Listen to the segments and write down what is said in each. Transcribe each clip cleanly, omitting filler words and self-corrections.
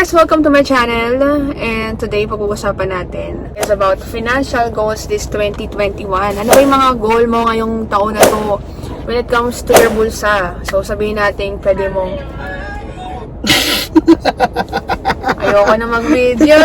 guys! Welcome to my channel. And today, pag-uusapan natin is about financial goals this 2021. Ano ba yung mga goal mo ngayong taon na to when it comes to your bulsa? So, sabihin natin, pwede mong ayoko na mag-video.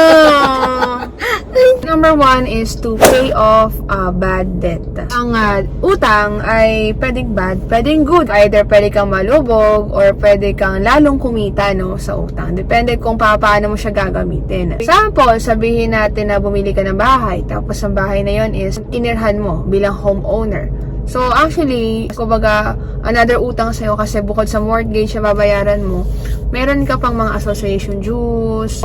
Number 1 is to pay off bad debt. Ang utang ay pwedeng bad, pwedeng good. Either pwede kang malubog or pwede kang lalong kumita sa utang. Depende kung paano mo siya gagamitin. Example, sabihin natin na bumili ka ng bahay, tapos ang bahay na yon is inirhan mo bilang homeowner. So, actually, kumbaga, another utang sa'yo kasi bukod sa mortgage na babayaran mo, meron ka pang mga association dues,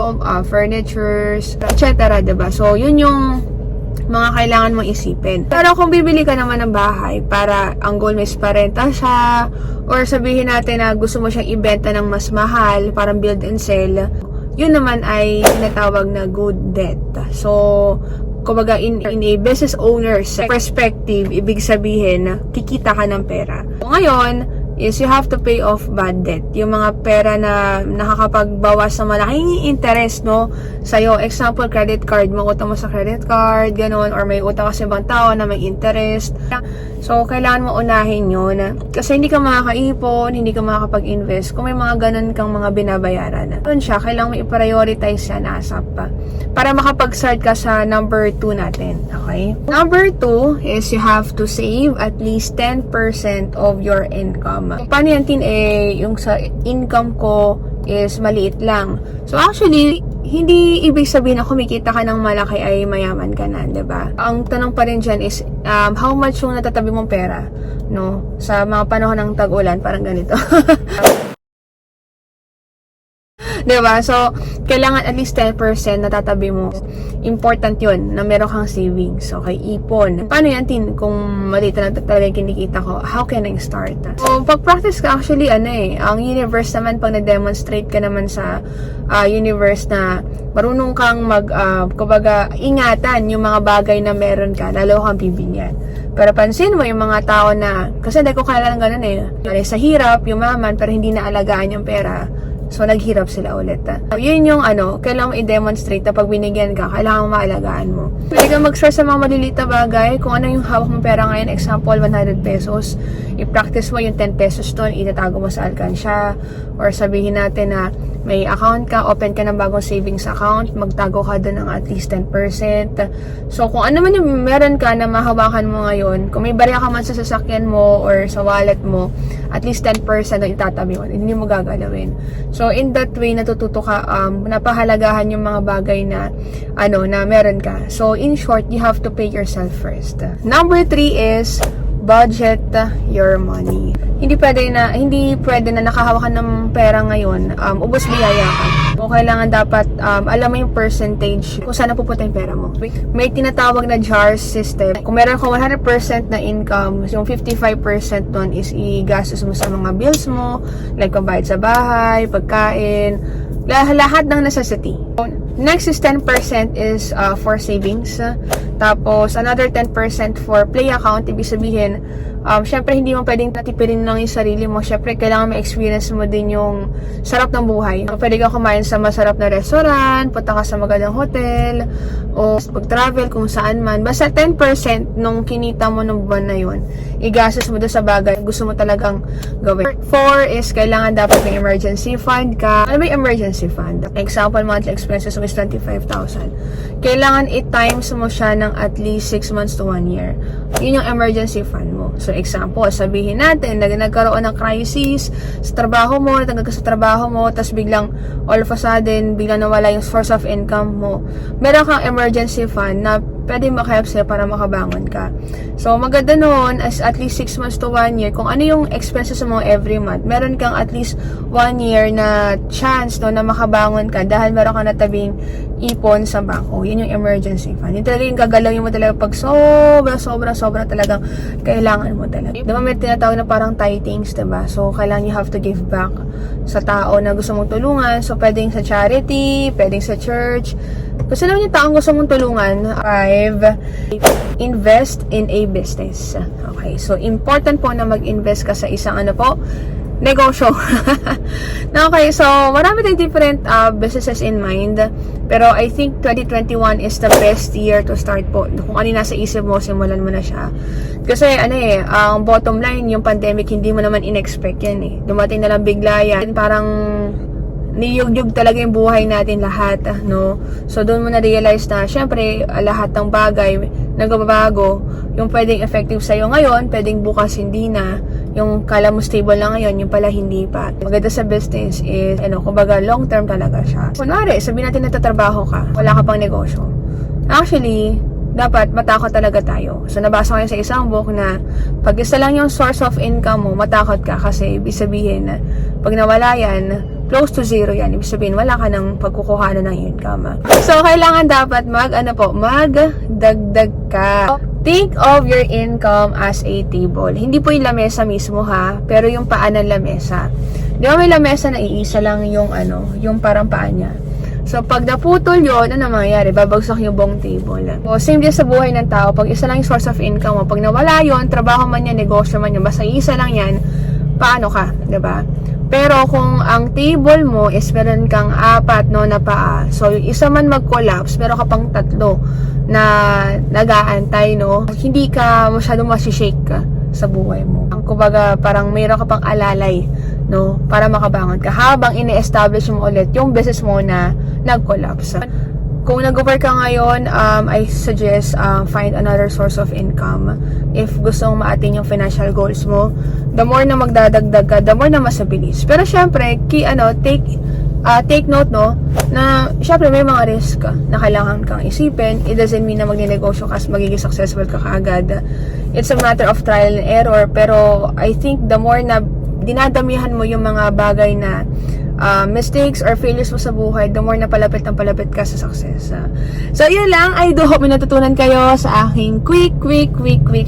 furnitures, etc. Diba? So, yun yung mga kailangan mong isipin. Pero kung bibili ka naman ng bahay para ang goal mo is parenta siya, or sabihin natin na gusto mo siyang ibenta ng mas mahal, parang build and sell, yun naman ay tinatawag na good debt. So, kumbaga in a business owner's perspective, ibig sabihin, kikita ka ng pera. So, ngayon, is you have to pay off bad debt. Yung mga pera na nakakapagbawas sa malaking interest, sa'yo. Example, credit card. Utang mo sa credit card, ganun. Or may utang kasi ibang tao na may interest. So, kailangan mo unahin yun. Kasi hindi ka makakaipon, hindi ka makakapag-invest kung may mga ganun kang mga binabayaran. Doon siya, kailangan mo i-prioritize yan ASAP pa. Para makapag-start ka sa number 2 natin. Okay? Number 2 is you have to save at least 10% of your income. Paano yan, yung sa income ko is maliit lang. So, actually, hindi ibig sabihin na kumikita ka ng malaki ay mayaman ka na, diba? Ang tanong pa rin dyan is, how much yung natatabi mong pera, sa mga panahon ng tag-ulan, parang ganito. Diba? So, kailangan at least 10% na tatabi mo. Important yun, na meron kang savings. Okay, ipon. Paano yan, kung maliit na talaga yung kinikita ko, how can I start? So, pag-practice ka, actually, ang universe naman, pag na-demonstrate ka naman sa universe na marunong kang kumbaga, ingatan yung mga bagay na meron ka, lalo kang bibigyan. Pero pansin mo yung mga tao na, kasi hindi ko kailangan ganun sa hirap, yumaman, pero hindi naalagaan yung pera. So, naghirap sila ulit. Yun yung kailangan mo i-demonstrate na pag binigyan ka, kailangan mo maalagaan mo. Pwede ka mag-start sa mga maliliit na bagay. Kung ano yung hawak mong pera ngayon, example, 100 pesos. I-practice mo yung 10 pesos doon, itatago mo sa alkansya. Or sabihin natin na may account ka, open ka ng bagong savings account, magtago ka doon ng at least 10%. So, kung ano man yung meron ka na mahawakan mo ngayon, kung may barya ka man sa sasakyan mo or sa wallet mo, at least 10% na itatabi mo, hindi mo gagalawin. So, in that way, natututo ka, napahalagahan yung mga bagay na, na meron ka. So, in short, you have to pay yourself first. Number 3 is, budget your money. Hindi pwede na nakahawak ka ng pera ngayon, ubos biyaya ka. O kailangan dapat, alam mo yung percentage kung saan napupunta yung pera mo. May tinatawag na JARS system. Kung meron ka 100% na income, yung 55% nun is i-gastos mo sa mga bills mo, like pambayad sa bahay, pagkain, lahat ng necessity. Next is 10% is for savings. Tapos, another 10% for play account. Ibig sabihin, syempre, hindi mo pwedeng natipirin lang yung sarili mo. Syempre, kailangan ma-experience mo din yung sarap ng buhay. Pwede ka kumain sa masarap na restaurant, punta ka sa magandang hotel, o mag-travel kung saan man. Basta 10% nung kinita mo ng buwan na yun, igastos mo doon sa bagay gusto mo talagang gawin. 4 is, kailangan dapat may emergency fund ka. Ano may emergency fund? Example, monthly expenses mo is 25,000. Kailangan i-times mo siya ng at least 6 months to 1 year. Yun yung emergency fund mo. So, example, sabihin natin, nagkaroon ng crisis sa trabaho mo, natanggal ka sa trabaho mo, tapos biglang, all of a sudden, biglang nawala yung source of income mo. Meron kang emergency fund na pwede makahelp sa'yo para makabangon ka. So, maganda noon as at least 6 months to 1 year. Kung ano yung expenses mo every month, meron kang at least 1 year na chance na makabangon ka dahil meron kang natabing ipon sa bangko. Yun yung emergency fund. Yung talaga yung gagalawin mo talaga pag sobra talagang kailangan mo talaga. Diba may tinatawag na parang tithings, diba? So, kailangan you have to give back sa tao na gusto mong tulungan. So, pwedeng sa charity, pwedeng sa church. Kasi naman yung taong gusto mong tulungan. 5, invest in a business. Okay, so important po na mag-invest ka sa isang negosyo. Okay, so marami tayong different businesses in mind. Pero I think 2021 is the best year to start po. Kung ano yung nasa isip mo, simulan mo na siya. Kasi ang bottom line, yung pandemic, hindi mo naman in-expect yan eh. Dumating na lang bigla yan. Parang niyugyug talaga yung buhay natin lahat, no? So, doon mo na-realize na, syempre, lahat ng bagay nagbabago. Yung pwedeng effective sa'yo ngayon, pwedeng bukas hindi na. Yung kala mo stable na ngayon, yung pala hindi pa. Maganda sa business is, kumbaga, long term talaga siya. Kunwari, sabihin natin natatrabaho ka, wala ka pang negosyo. Actually, dapat matakot talaga tayo. So, nabasa ko yun sa isang book na pag isa lang yung source of income mo, matakot ka kasi ibig sabihin na pag nawala yan, close to zero yan. Ibig sabihin, wala ka ng pagkukuhanan ng income. So, kailangan dapat magdagdag ka. Think of your income as a table. Hindi po yung lamesa mismo ha, pero yung paa ng lamesa. Di ba may lamesa na iisa lang yung yung parang paa niya. So, pag naputol yun, ano mangyayari? Babagsak yung buong table. So, same din sa buhay ng tao. Pag isa lang yung source of income mo, pag nawala yun, trabaho man yan, negosyo man yan, basta isa lang yan, paano ka? Diba? Pero kung ang table mo is meron kang 4 na paa, so yung isa man mag-collapse, meron ka pang 3 na nag-aantay, no? Hindi ka masyadong masishake sa buhay mo. Kumbaga, parang mayroon ka pang alalay, no? Para makabangon ka habang ine-establish mo ulit yung business mo na nag-collapse. Kung nag-work ka ngayon, I suggest find another source of income. If gusto mong ma-attain yung financial goals mo, the more na magdadagdag ka, the more na masabilis. Pero syempre, take note, no, na syempre may mga risk na kailangan kang isipin. It doesn't mean na magninegosyo ka magiging successful ka kaagad. It's a matter of trial and error. Pero I think the more na dinadamihan mo yung mga bagay na mistakes or failures mo sa buhay, the more na palapit ka sa success. So, yun lang. I do hope may natutunan kayo sa aking quick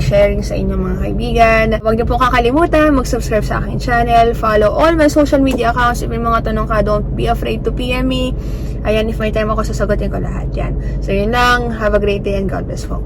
sharing sa inyong mga kaibigan. Huwag niyo po kakalimutan mag-subscribe sa aking channel, follow all my social media accounts. If may mga tanong ka, don't be afraid to PM me. Ayan, if may time ako, sasagutin ko lahat yan. So, yun lang. Have a great day and God bless po.